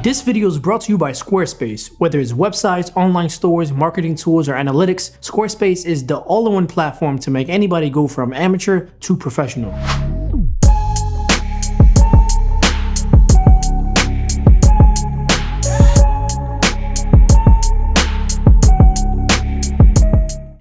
This video is brought to you by Squarespace. Whether it's websites, online stores, marketing tools, or analytics, Squarespace is the all-in-one platform to make anybody go from amateur to professional.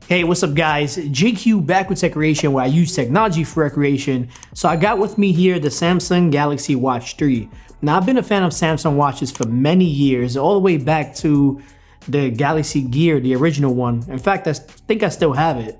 Hey, what's up guys? JQ back with Teqreation, where I use technology for recreation. So I got with me here the Samsung Galaxy Watch 3. Now I've been a fan of Samsung watches for many years, all the way back to the Galaxy Gear, the original one. In fact, I think I still have it.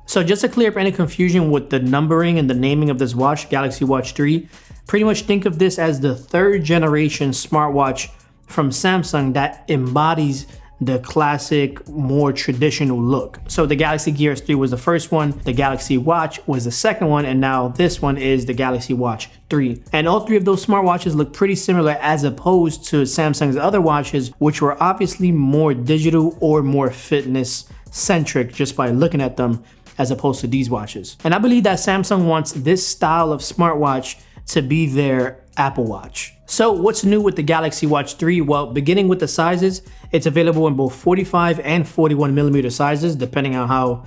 So just to clear up any confusion with the numbering and the naming of this watch, Galaxy Watch 3, pretty much think of this as the third generation smartwatch from Samsung that embodies the classic, more traditional look. So the Galaxy Gear S3 was the first one, the Galaxy Watch was the second one, and now this one is the Galaxy Watch 3. And all three of those smartwatches look pretty similar as opposed to Samsung's other watches, which were obviously more digital or more fitness centric just by looking at them, as opposed to these watches. And I believe that Samsung wants this style of smartwatch to be their Apple Watch. So what's new with the Galaxy Watch 3? Well, beginning with the sizes, it's available in both 45 and 41mm sizes, depending on how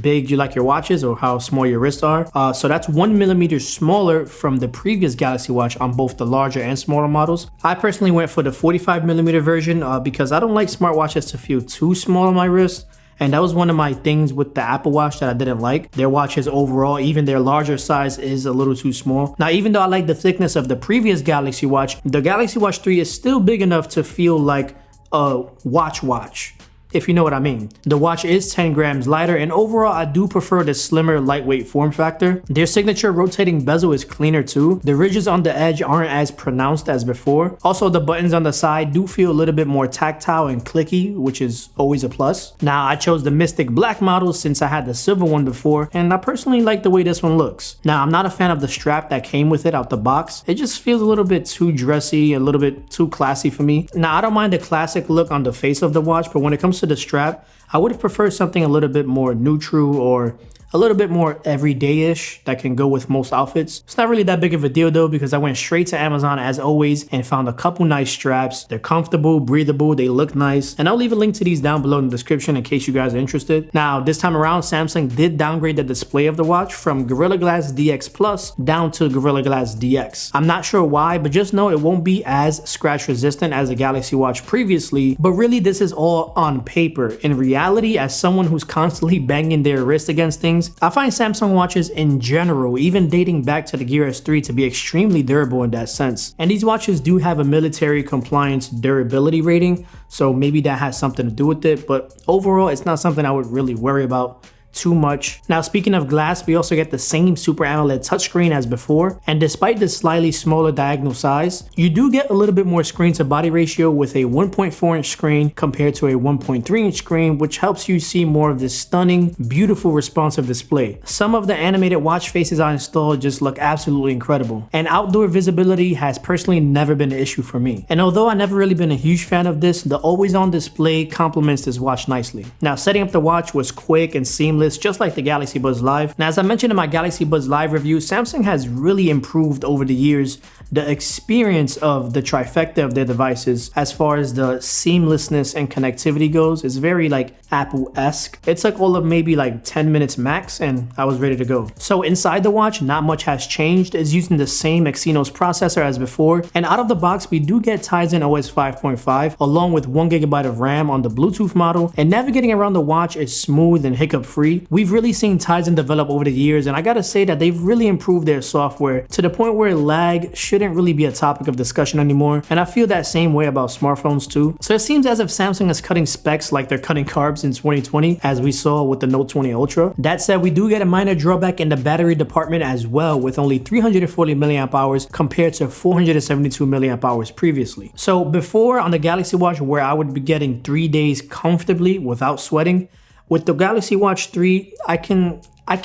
big you like your watches or how small your wrists are. So that's 1mm smaller from the previous Galaxy Watch on both the larger and smaller models. I personally went for the 45mm version because I don't like smartwatches to feel too small on my wrist. And that was one of my things with the Apple Watch that I didn't like. Their watches overall, even their larger size is a little too small. Now, even though I like the thickness of the previous Galaxy Watch, the Galaxy Watch 3 is still big enough to feel like a watch, if you know what I mean. The watch is 10 grams lighter, and overall I do prefer the slimmer, lightweight form factor. Their signature rotating bezel is cleaner too. The ridges on the edge aren't as pronounced as before. Also, the buttons on the side do feel a little bit more tactile and clicky, which is always a plus. Now, I chose the Mystic Black model since I had the silver one before, and I personally like the way this one looks. Now, I'm not a fan of the strap that came with it out the box. It just feels a little bit too dressy, a little bit too classy for me. Now, I don't mind the classic look on the face of the watch, but when it comes to the strap, I would have preferred something a little bit more neutral or a little bit more everyday-ish that can go with most outfits. It's not really that big of a deal though, because I went straight to Amazon as always and found a couple nice straps. They're comfortable, breathable, they look nice, and I'll leave a link to these down below in the description in case you guys are interested. Now, this time around, Samsung did downgrade the display of the watch from Gorilla Glass DX Plus down to Gorilla Glass DX. I'm not sure why, but just know it won't be as scratch resistant as the Galaxy Watch previously, but really this is all on paper. In reality, as someone who's constantly banging their wrist against things, I find Samsung watches in general, even dating back to the Gear S3, to be extremely durable in that sense. And these watches do have a military compliance durability rating, so maybe that has something to do with it, but overall it's not something I would really worry about too much. Now, speaking of glass, we also get the same Super AMOLED touchscreen as before, and despite the slightly smaller diagonal size, you do get a little bit more screen to body ratio with a 1.4-inch screen compared to a 1.3-inch screen, which helps you see more of this stunning, beautiful responsive display. Some of the animated watch faces I installed just look absolutely incredible, and outdoor visibility has personally never been an issue for me. And although I've never really been a huge fan of this, the always-on display complements this watch nicely. Now, setting up the watch was quick and seamless, just like the Galaxy Buds Live. Now, as I mentioned in my Galaxy Buds Live review, Samsung has really improved over the years the experience of the trifecta of their devices as far as the seamlessness and connectivity goes. It's very like Apple-esque. It's like all of maybe like 10 minutes max and I was ready to go. So inside the watch, not much has changed. It's using the same Exynos processor as before, and out of the box we do get Tizen OS 5.5 along with 1GB of RAM on the Bluetooth model, and navigating around the watch is smooth and hiccup free. We've really seen Tizen develop over the years, and I gotta say that they've really improved their software to the point where lag shouldn't really be a topic of discussion anymore, and I feel that same way about smartphones too. So it seems as if Samsung is cutting specs like they're cutting carbs in 2020, as we saw with the Note 20 Ultra. That said, we do get a minor drawback in the battery department as well, with only 340 milliamp hours compared to 472 milliamp hours previously. So before on the Galaxy Watch, where I would be getting 3 days comfortably without sweating, with the Galaxy Watch 3, I can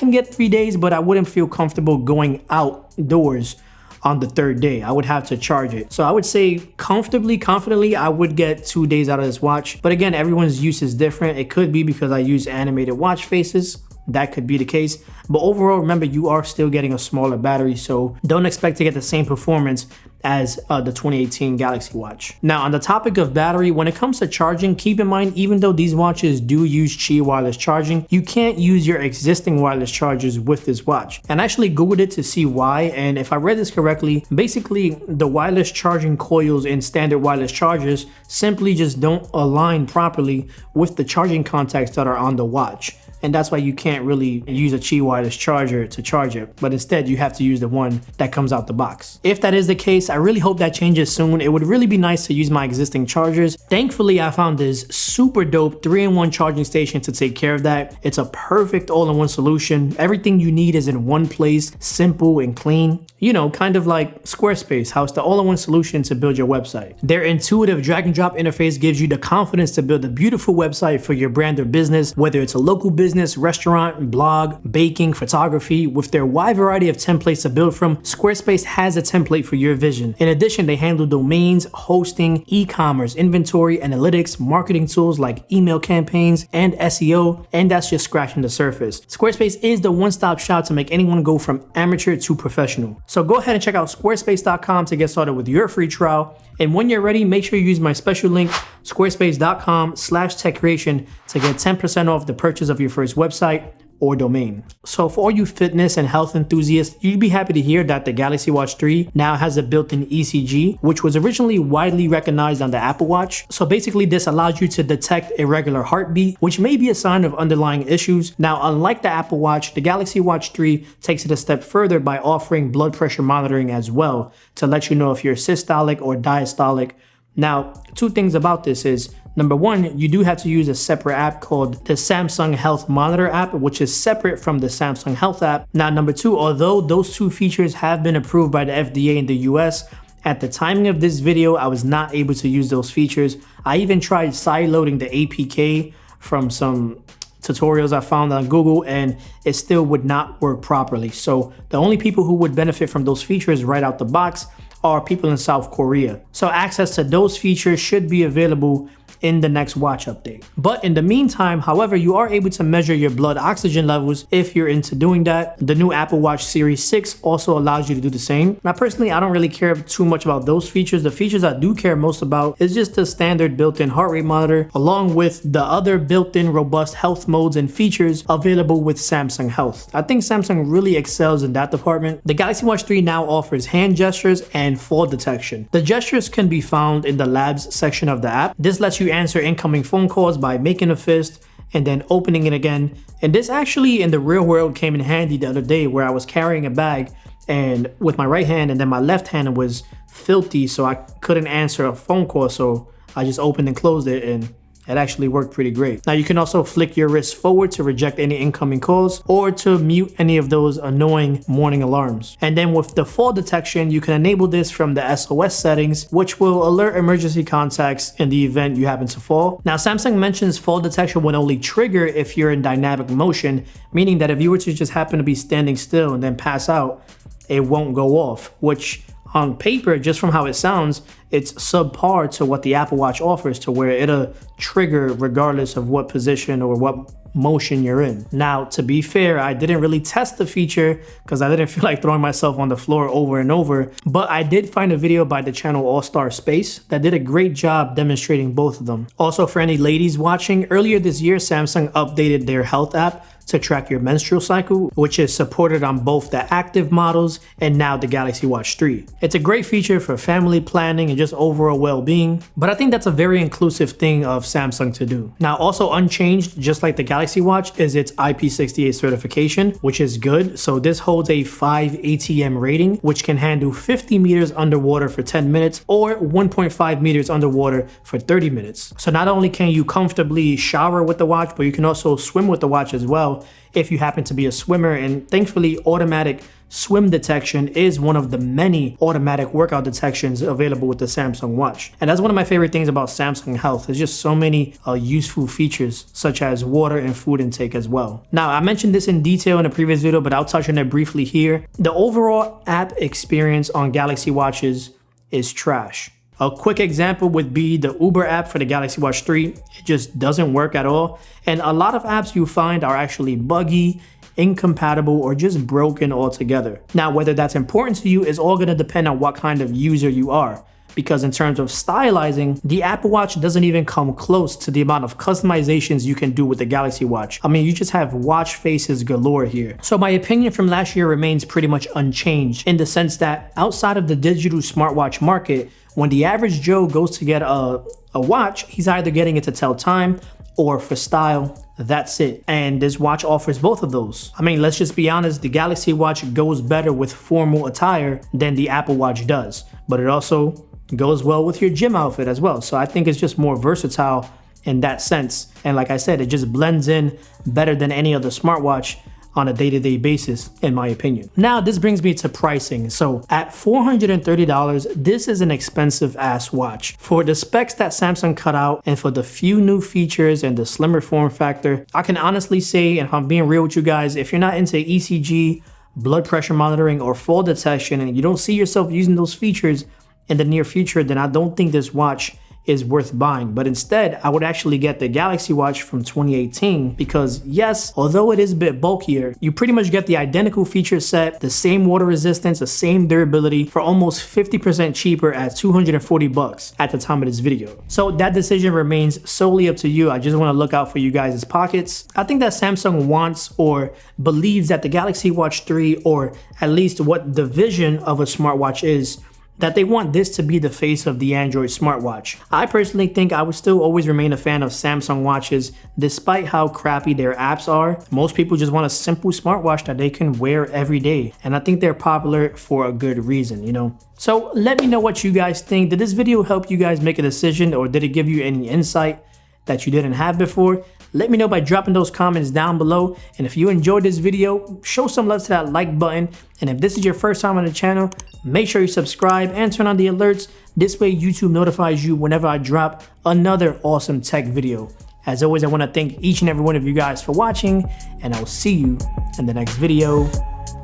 get 3 days, but I wouldn't feel comfortable going outdoors on the third day. I would have to charge it. So I would say confidently, I would get 2 days out of this watch. But again, everyone's use is different. It could be because I use animated watch faces. That could be the case. But overall, remember, you are still getting a smaller battery, so don't expect to get the same performance as the 2018 Galaxy Watch. Now, on the topic of battery, when it comes to charging, keep in mind, even though these watches do use Qi wireless charging, you can't use your existing wireless chargers with this watch. And I actually Googled it to see why, and if I read this correctly, basically the wireless charging coils in standard wireless chargers simply just don't align properly with the charging contacts that are on the watch. And that's why you can't really use a Qi wireless charger to charge it, but instead you have to use the one that comes out the box. If that is the case, I really hope that changes soon. It would really be nice to use my existing chargers. Thankfully, I found this super dope 3-in-1 charging station to take care of that. It's a perfect all-in-one solution. Everything you need is in one place, simple and clean. You know, kind of like Squarespace, how it's the all-in-one solution to build your website. Their intuitive drag and drop interface gives you the confidence to build a beautiful website for your brand or business, whether it's a local business, restaurant, blog, baking, photography. With their wide variety of templates to build from, Squarespace has a template for your vision. In addition, they handle domains, hosting, e-commerce, inventory, analytics, marketing tools like email campaigns, and SEO, and that's just scratching the surface. Squarespace is the one-stop shop to make anyone go from amateur to professional. So go ahead and check out squarespace.com to get started with your free trial. And when you're ready, make sure you use my special link, squarespace.com/Teqreation, to get 10% off the purchase of your first website or domain. So for all you fitness and health enthusiasts, you'd be happy to hear that the Galaxy Watch 3 now has a built-in ECG, which was originally widely recognized on the Apple Watch. So basically this allows you to detect irregular heartbeat, which may be a sign of underlying issues. Now, unlike the Apple Watch, the Galaxy Watch 3 takes it a step further by offering blood pressure monitoring as well to let you know if you're systolic or diastolic. Now, two things about this is, number one, you do have to use a separate app called the Samsung Health Monitor app, which is separate from the Samsung Health app. Now, number two, although those two features have been approved by the FDA in the US, at the timing of this video, I was not able to use those features. I even tried sideloading the APK from some tutorials I found on Google, and it still would not work properly. So the only people who would benefit from those features right out the box are people in South Korea. So access to those features should be available in the next watch update. But in the meantime, however, you are able to measure your blood oxygen levels if you're into doing that. The new Apple Watch Series 6 also allows you to do the same. Now, personally, I don't really care too much about those features. The features I do care most about is just the standard built-in heart rate monitor, along with the other built-in robust health modes and features available with Samsung Health. I think Samsung really excels in that department. The Galaxy Watch 3 now offers hand gestures and fall detection. The gestures can be found in the labs section of the app. This lets you answer incoming phone calls by making a fist and then opening it again. And this actually in the real world came in handy the other day where I was carrying a bag and with my right hand, and then my left hand was filthy, so I couldn't answer a phone call, so I just opened and closed it, and it actually worked pretty great. Now you can also flick your wrist forward to reject any incoming calls or to mute any of those annoying morning alarms. And then with the fall detection, you can enable this from the SOS settings, which will alert emergency contacts in the event you happen to fall. Now Samsung mentions fall detection would only trigger if you're in dynamic motion, meaning that if you were to just happen to be standing still and then pass out, it won't go off, which on paper, just from how it sounds, it's subpar to what the Apple Watch offers, to where it'll trigger regardless of what position or what motion you're in. Now, to be fair, I didn't really test the feature because I didn't feel like throwing myself on the floor over and over, but I did find a video by the channel All Star Space that did a great job demonstrating both of them. Also, for any ladies watching, earlier this year, Samsung updated their health app to track your menstrual cycle, which is supported on both the active models and now the Galaxy Watch 3. It's a great feature for family planning and just overall well-being, but I think that's a very inclusive thing of Samsung to do. Now, also unchanged, just like the Galaxy Watch, is its IP68 certification, which is good. So this holds a 5 ATM rating, which can handle 50 meters underwater for 10 minutes or 1.5 meters underwater for 30 minutes. So not only can you comfortably shower with the watch, but you can also swim with the watch as well if you happen to be a swimmer. And thankfully, automatic swim detection is one of the many automatic workout detections available with the Samsung Watch. And that's one of my favorite things about Samsung Health. There's just so many useful features, such as water and food intake as well. Now, I mentioned this in detail in a previous video, but I'll touch on it briefly here. The overall app experience on Galaxy Watches is trash. A quick example would be the Uber app for the Galaxy Watch 3. It just doesn't work at all. And a lot of apps you find are actually buggy incompatible or just broken altogether. Now, whether that's important to you is all going to depend on what kind of user you are. Because in terms of stylizing, the Apple Watch doesn't even come close to the amount of customizations you can do with the Galaxy Watch. I mean, you just have watch faces galore here. So my opinion from last year remains pretty much unchanged in the sense that outside of the digital smartwatch market, when the average Joe goes to get a watch, he's either getting it to tell time or for style. That's it. And this watch offers both of those. I mean, let's just be honest, the Galaxy Watch goes better with formal attire than the Apple Watch does, but it also goes well with your gym outfit as well. So I think it's just more versatile in that sense. And like I said, it just blends in better than any other smartwatch on a day-to-day basis, in my opinion. Now, this brings me to pricing. So at $430, this is an expensive ass watch. For the specs that Samsung cut out and for the few new features and the slimmer form factor, I can honestly say, and if I'm being real with you guys, if you're not into ECG, blood pressure monitoring, or fall detection, and you don't see yourself using those features in the near future, then I don't think this watch is worth buying. But instead, I would actually get the Galaxy Watch from 2018 because yes, although it is a bit bulkier, you pretty much get the identical feature set, the same water resistance, the same durability for almost 50% cheaper at $240 at the time of this video. So that decision remains solely up to you. I just want to look out for you guys' pockets. I think that Samsung wants or believes that the Galaxy Watch 3, or at least what the vision of a smartwatch is, that they want this to be the face of the Android smartwatch. I personally think I would still always remain a fan of Samsung watches despite how crappy their apps are. Most people just want a simple smartwatch that they can wear every day, and I think they're popular for a good reason, you know? So let me know what you guys think. Did this video help you guys make a decision, or did it give you any insight that you didn't have before? Let me know by dropping those comments down below. And if you enjoyed this video, show some love to that like button. And if this is your first time on the channel, make sure you subscribe and turn on the alerts. This way YouTube notifies you whenever I drop another awesome tech video. As always, I want to thank each and every one of you guys for watching, and I'll see you in the next video.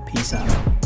Peace out.